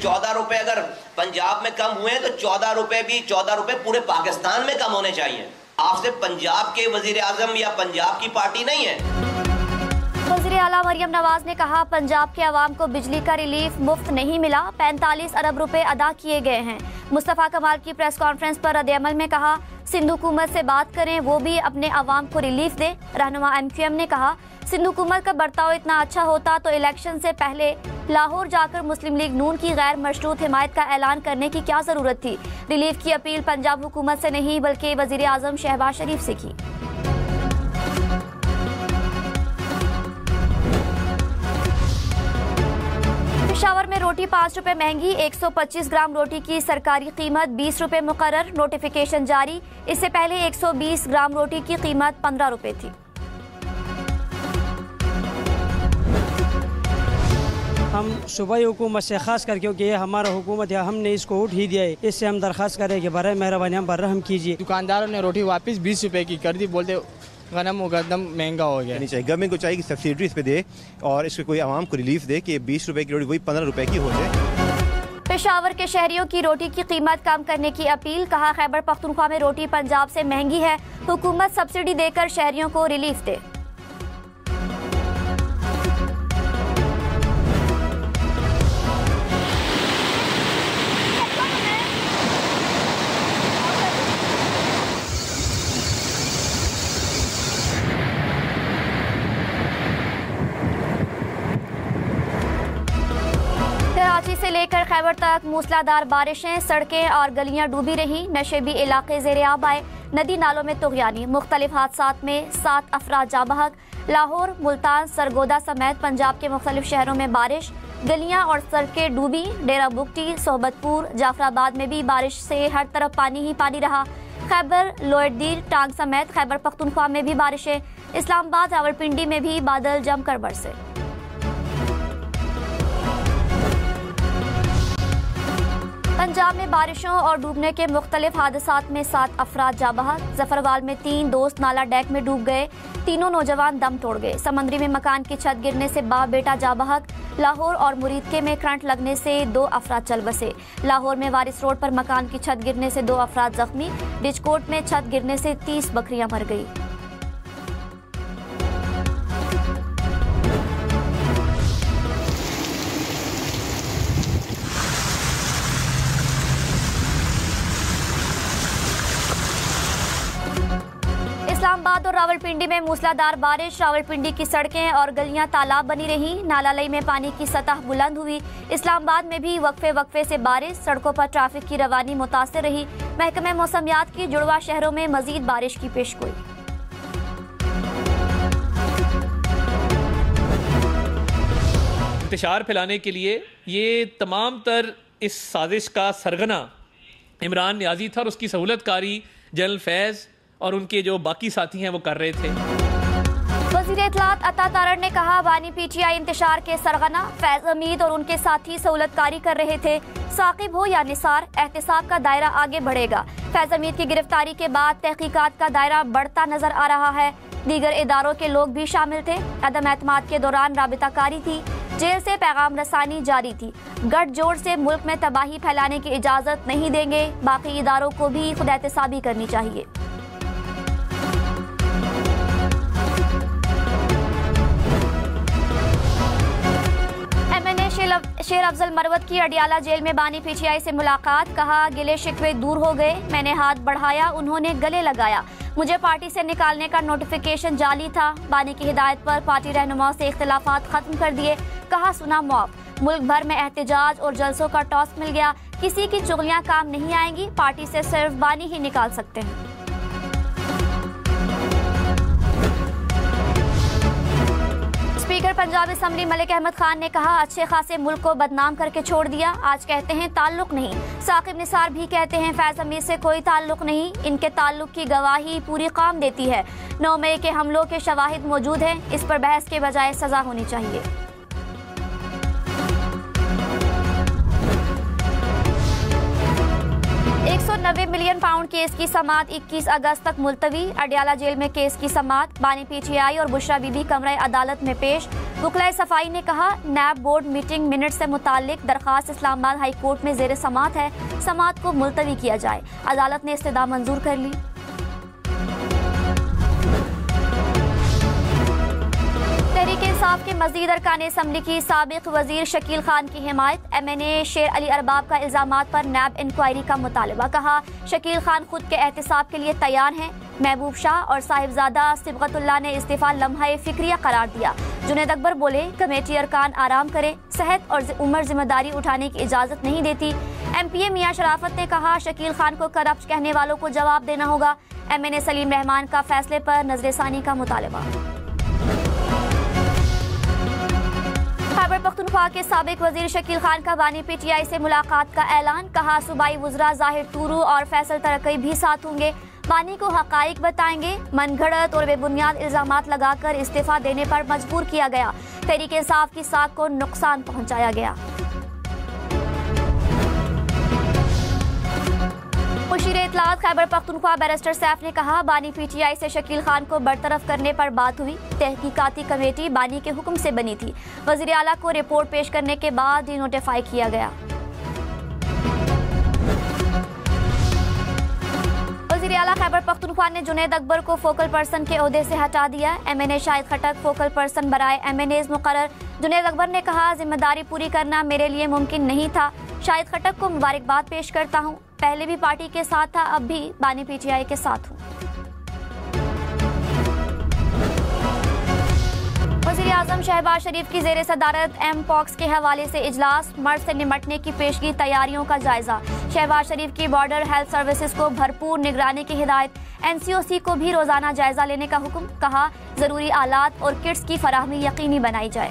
₹14 अगर पंजाब में कम हुए तो ₹14 पूरे पाकिस्तान में कम होने चाहिए। आपसे पंजाब के वजीर आजम या पंजाब की पार्टी नहीं है। वज़ीर आला मरियम नवाज ने कहा, पंजाब के अवाम को बिजली का रिलीफ मुफ्त नहीं मिला, 45 अरब रुपए अदा किए गए हैं। मुस्तफ़ा कमाल की प्रेस कॉन्फ्रेंस पर रद्द-ए-अमल में कहा, सिंध हुकूमत से बात करें, वो भी अपने अवाम को रिलीफ दे। रहनुमा MQM ने कहा, सिंध हुकूमत का बर्ताव इतना अच्छा होता तो इलेक्शन से पहले लाहौर जाकर मुस्लिम लीग नून की गैर मशरूत हिमायत का ऐलान करने की क्या जरूरत थी। रिलीफ की अपील पंजाब हुकूमत से नहीं बल्कि वज़ीर आज़म शहबाज शरीफ से की। पेशावर में रोटी 5 रुपए महंगी, 125 ग्राम रोटी की सरकारी कीमत 20 रुपए मुकर्रर, नोटिफिकेशन जारी। इससे पहले 120 ग्राम रोटी की कीमत 15 रुपए थी। हम सूबाई हुकूमत से खास कर, क्योंकि ये हमारा हुकूमत है, हमने इसको उठ ही दिया है, इससे हम दरख्वास्त करें कि बराए मेहरबानी हम पर रहम कीजिए। दुकानदारों ने रोटी वापस 20 रुपए की कर दी, बोलते गनम महंगा हो गया। नहीं चाहिए, गवर्नमेंट को चाहिए कि सब्सिडी इस पे दे और इसको कोई आवाम को रिलीफ दे कि 20 रुपए की रोटी वही 15 रुपए की हो जाए। पेशावर के शहरियों की रोटी की कीमत कम करने की अपील। कहा, खैबर पख्तूनख्वा में रोटी पंजाब से महंगी है, हुकूमत सब्सिडी देकर शहरियों को रिलीफ दे। कराची से लेकर खैबर तक मूसलाधार बारिशें, सड़कें और गलियां डूबी रहीं। नशेबी इलाके ज़ेर-ए-आब आए, नदी नालों में तुग़यानी। मुख्तलिफ हादसात में 7 अफराद जाँ बहक। लाहौर, मुल्तान, सरगोदा समेत पंजाब के मुख्तलिफ शहरों में बारिश, गलियां और सड़कें डूबी। डेरा बुगटी, सोहबतपुर, जाफराबाद में भी बारिश से हर तरफ पानी ही पानी रहा। खैबर, लोअरदीर, टांग समेत खैबर पख्तूनख्वा में भी बारिशें। इस्लामाबाद, रावलपिंडी में भी बादल जमकर बरसे। पंजाब में बारिशों और डूबने के मुख्तलिफ हादसात में 7 अफराद जाँ बहक। जफरवाल में 3 दोस्त नाला डैक में डूब गए, तीनों नौजवान दम तोड़ गए। समंदरी में मकान की छत गिरने से बाप बेटा जाँ बहक। लाहौर और मुरीदके में करंट लगने से 2 अफराद चल बसे। लाहौर में वारिस रोड पर मकान की छत गिरने से 2 अफराद जख्मी। डिचकोट में छत गिरने से 30 बकरियां मर गई। इस्लामाबाद और रावलपिंडी में मूसलाधार बारिश। रावलपिंडी की सड़कें और गलियां तालाब बनी रही। नालालई में पानी की सतह बुलंद हुई। इस्लामाबाद में भी वक्फे से बारिश, सड़कों पर ट्रैफिक की रवानी मुतासिर रही। महकमे मौसमियात की जुड़वा शहरों में मजीद बारिश की पेशगोई। इंतशार फैलाने के लिए ये तमाम तर इस साजिश का सरगना इमरान नियाजी था और उसकी सहूलतकारी जनरल फैज़ और उनके जो बाकी साथी हैं वो कर रहे थे। वज़ीर इत्तलात अता तारड़ ने कहा, बानी PTI इंतशार के सरगना फैज़ हमीद और उनके साथी सहूलतकारी कर रहे थे। साकिब हो या निसार, एहतिसाब का दायरा आगे बढ़ेगा। फैज़ हमीद की गिरफ्तारी के बाद तहकीकात का दायरा बढ़ता नजर आ रहा है। दीगर इदारों के लोग भी शामिल थे। अदम एतमाद के दौरान राबिताकारी थी। जेल से पैगाम रसानी जारी थी। गठजोड़ से मुल्क में तबाही फैलाने की इजाजत नहीं देंगे। बाकी इदारों को भी खुद एहतिसाबी करनी चाहिए। शेर अफजल मरवत की अडियाला जेल में बानी PTI से मुलाकात। कहा, गिले शिकवे दूर हो गए, मैंने हाथ बढ़ाया, उन्होंने गले लगाया। मुझे पार्टी से निकालने का नोटिफिकेशन जाली था। बानी की हिदायत पर पार्टी रहनुमाओं से इख्तिलाफात खत्म कर दिए। कहा, सुना मुआफ। मुल्क भर में एहतजाज और जलसों का टॉस मिल गया। किसी की चुगलियां काम नहीं आएंगी, पार्टी से सिर्फ बानी ही निकाल सकते हैं। स्पीकर पंजाब असेंबली मलिक अहमद खान ने कहा, अच्छे खासे मुल्क को बदनाम करके छोड़ दिया। आज कहते हैं ताल्लुक नहीं। साकिब निसार भी कहते हैं फैज़ हमीद से कोई ताल्लुक नहीं। इनके ताल्लुक की गवाही पूरी कौम देती है। 9 मई के हमलों के शवाहिद मौजूद हैं। इस पर बहस के बजाय सजा होनी चाहिए। 190 मिलियन पाउंड केस की समाअत 21 अगस्त तक मुलतवी। अडयाला जेल में केस की समाअत। बानी पीटीआई और बुशरा बीबी कमरा अदालत में पेश। वकला सफाई ने कहा नैब बोर्ड मीटिंग मिनट से मुतालिक दरखास्त इस्लामाबाद हाई कोर्ट में जेर समाअत है, समाअत को मुलतवी किया जाए। अदालत ने इस्तदा मंजूर कर ली। तहरीक इंसाफ के मज़ीद अरकान असम्बली की साबिक वजीर शकील खान की हिमायत। MNA शेर अली अरबाब का इल्जामात पर नैब इंक्वायरी का मुतालबा। कहा शकील खान खुद के एहतसाब के लिए तैयार हैं। महबूब शाह और साहिबजादा सिबगतुल्लाह ने इस्तीफा लम्हा फिक्रिया करार दिया। जुनैद अकबर बोले कमेटी अरकान आराम करे, सेहत और उम्र जिम्मेदारी उठाने की इजाजत नहीं देती। MPA मियां शराफत ने कहा शकील खान को करप्ट कहने वालों को जवाब देना होगा। MNA सलीम रहमान का फैसले पर नजरसानी का मुतालबा। खैबर पख्तूनख्वा के साबिक वजीर शकील खान का बानी PTI से मुलाकात का ऐलान। कहा सूबाई वज़रा ज़ाहिर टूरू और फैसल तरक्की भी साथ होंगे, बानी को हकाइक बताएंगे। मनगढ़ंत और बेबुनियाद इल्जामात लगाकर इस्तीफा देने पर मजबूर किया गया। तहरीक इंसाफ की साख को नुकसान पहुंचाया गया। मुशीर इत्तलात खैबर पख्तूनख्वा बैरिस्टर सैफ ने कहा बानी PTI से शकील खान को बरतरफ करने पर बात हुई। तहकीकाती कमेटी बानी के हुक्म से बनी थी। वज़ीर आला को रिपोर्ट पेश करने के बाद ही नोटिफाई किया गया। वज़ीर आला खैबर पख्तूनख्वा ने जुनैद अकबर को फोकल पर्सन के ओहदे से हटा दिया। MNA शाहिद खटक फोकल पर्सन बराए MNAs मुकर्रर। जुनैद अकबर ने कहा जिम्मेदारी पूरी करना मेरे लिए मुमकिन नहीं था। शाहिद खटक को मुबारकबाद पेश करता हूँ। पहले भी पार्टी के साथ था, अब भी बानी PTI के साथ हूँ। वज़ीर आज़म शहबाज शरीफ की जेर सदारत MPOX के हवाले से इजलास। मर्ज से निमटने की पेशगी तैयारियों का जायजा। शहबाज शरीफ की बॉर्डर हेल्थ सर्विसेज को भरपूर निगरानी की हिदायत। NCOC को भी रोजाना जायजा लेने का हुक्म। कहा जरूरी आलात और किट्स की फराहमी यकीनी बनाई जाए।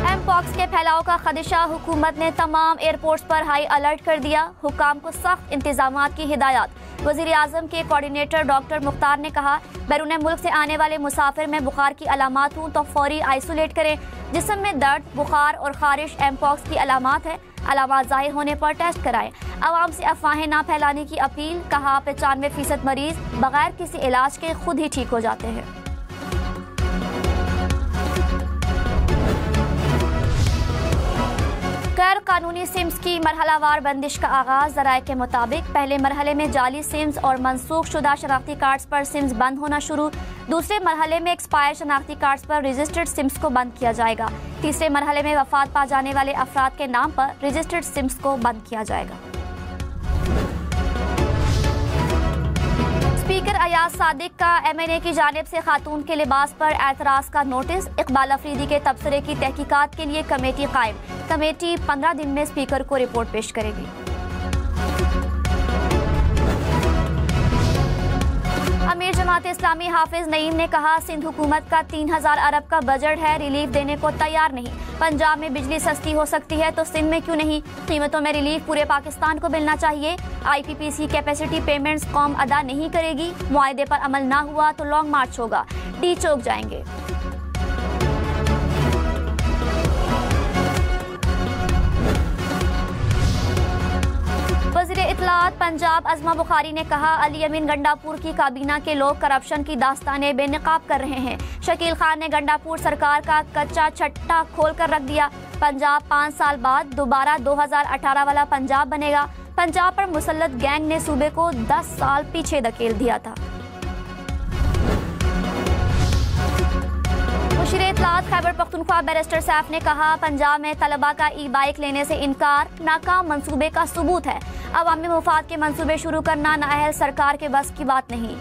MPOX के फैलाव का खदशा। हुकूमत ने तमाम एयरपोर्ट्स पर हाई अलर्ट कर दिया। हुकाम को सख्त इंतजामात की हिदायत। वज़ीर आज़म के कोऑर्डिनेटर डॉक्टर मुख्तार ने कहा बैरून मुल्क से आने वाले मुसाफिर में बुखार की अलामात हों तो फौरी आइसोलेट करें। जिस्म में दर्द, बुखार और खारिश MPOX की अलामात है। अलामात जाहिर होने पर टेस्ट कराएं। आवाम से अफवाहें ना फैलाने की अपील। कहा 95% मरीज बगैर किसी इलाज के खुद ही ठीक हो जाते हैं। गैर कानूनी सिम्स की मरहलावार बंदिश का आगाज। ज़राए के मुताबिक पहले मरहले में जाली सिम्स और मनसूख शुदा शनाख्ती कार्ड्स पर सिम्स बंद होना शुरू। दूसरे मरहले में एक्सपायर शनाख्ती कार्ड्स पर रजिस्टर्ड सिम्स को बंद किया जाएगा। तीसरे मरहले में वफात पा जाने वाले अफराद के नाम पर रजिस्टर्ड सिम्स को बंद किया जाएगा। स्पीकर अयाज सादिक का MNA की जानिब से खातून के लिबास पर एतराज़ का नोटिस। इकबाल अफरीदी के तबसरे की तहकीकात के लिए कमेटी कायम। कमेटी 15 दिन में स्पीकर को रिपोर्ट पेश करेगी। अमीर जमात इस्लामी हाफिज नईम ने कहा सिंध हुकूमत का 3000 अरब का बजट है, रिलीफ देने को तैयार नहीं। पंजाब में बिजली सस्ती हो सकती है तो सिंध में क्यों नहीं? कीमतों में रिलीफ पूरे पाकिस्तान को मिलना चाहिए। IPPC कैपेसिटी पेमेंट्स कौम अदा नहीं करेगी। मुआहदे पर अमल ना हुआ तो लॉन्ग मार्च होगा, डी चौक जाएंगे। वज़ीर इत्तलात पंजाब अज़मा बुखारी ने कहा अली अमीन गंडापुर की काबीना के लोग करप्शन की दास्तानें बेनकाब कर रहे हैं। शकील खान ने गंडापुर सरकार का कच्चा छट्टा खोल कर रख दिया। पंजाब 5 साल बाद दोबारा 2018 वाला पंजाब बनेगा। पंजाब पर मुसल्लत गैंग ने सूबे को 10 साल पीछे धकेल दिया था। मुशीर इत्तलात खैबर पख्तूनख्वा बैरिस्टर सैफ ने कहा पंजाब में तलबा का ई-बाइक लेने से इनकार नाकाम मंसूबे का सबूत है। अवामी मुफाद के मंसूबे शुरू करना नाअहल सरकार के बस की बात नहीं।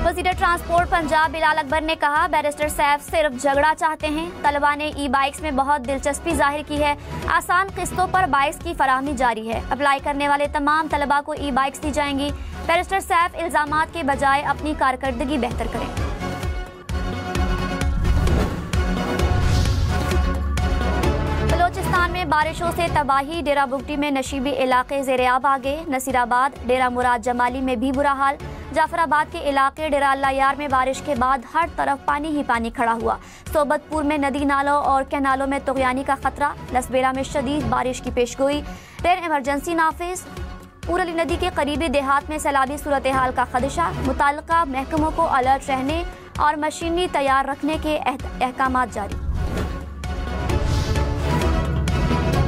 वज़ीर ट्रांसपोर्ट पंजाब बिलाल अकबर ने कहा बैरिस्टर सैफ सिर्फ झगड़ा चाहते हैं। तलबा ने ई-बाइक्स में बहुत दिलचस्पी जाहिर की है। आसान किस्तों पर बाइक्स की फराहमी जारी है। अप्लाई करने वाले तमाम तलबा को ई-बाइक्स दी जाएंगी। बैरिस्टर सैफ इल्जामात के बजाय अपनी कारकर्दगी बेहतर करें। बलोचिस्तान में बारिशों से तबाही। डेरा बुगटी में नशीबी इलाके ज़ेरे-आब आ गए। नसीराबाद, डेरा मुराद जमाली में भी बुरा हाल। जाफराबाद के इलाके डेरा यार में बारिश के बाद हर तरफ पानी ही पानी खड़ा हुआ। सोबतपुर में नदी नालों और कैनालों में तुगयानी का खतरा। लसबेरा में शदीद बारिश की पेशगोई। रेन इमरजेंसी नाफिज। पूरली नदी के करीबी देहात में सैलाबी सूरत हाल का खदशा। मुताल्लिका महकमों को अलर्ट रहने और मशीनरी तैयार रखने के अहकामात जारी।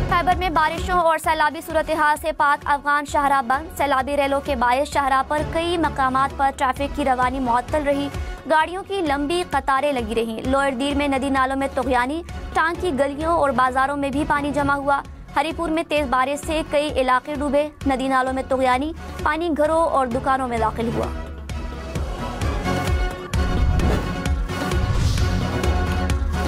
खैबर में बारिशों और सैलाबी सूरत हाल से पाक अफगान शाहराह बंद। सैलाबी रेलों के बायस शाहराह पर कई मकामात पर ट्रैफिक की रवानी मुअत्तल रही। गाड़ियों की लंबी कतारें लगी रहीं। लोअर दीर में नदी नालों में तुगयानी। टांग की गलियों और बाजारों में भी पानी जमा हुआ। हरीपुर में तेज बारिश से कई इलाके डूबे। नदी नालों में तुगयानी। पानी घरों और दुकानों में दाखिल हुआ।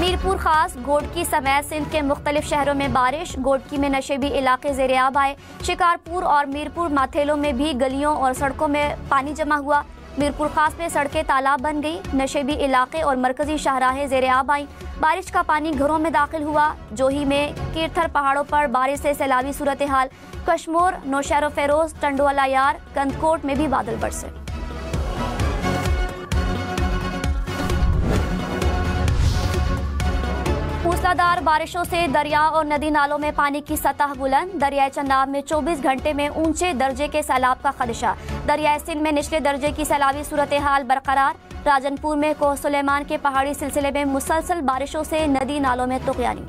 मीरपुर खास घोटकी समेत सिंध के मुख्तलिफ शहरों में बारिश। घोटकी में नशेबी इलाके ज़ेर-ए-आब आए। शिकारपुर और मीरपुर माथेलों में भी गलियों और सड़कों में पानी जमा हुआ। मीरपुर खास में सड़कें तालाब बन गई। नशेबी इलाके और मरकजी शाहराहें ज़ेर-ए-आब आई। बारिश का पानी घरों में दाखिल हुआ। जोही में कीरथर पहाड़ों पर बारिश से सैलाबी सूरत हाल। कश्मोर, नौशहर फेरोज, टंडोला यार, कंदकोट में भी बादल बरसे। मूसलाधार बारिशों से दरिया और नदी नालों में पानी की सतह बुलंद। दरियाए चनाब में 24 घंटे में ऊंचे दर्जे के सैलाब का खदशा। दरियाए सिंध में निचले दर्जे की सैलाबी सूरत हाल बरकरार। राजनपुर में कोह सुलेमान के पहाड़ी सिलसिले में मुसलसल बारिशों से नदी नालों में तुगयानी।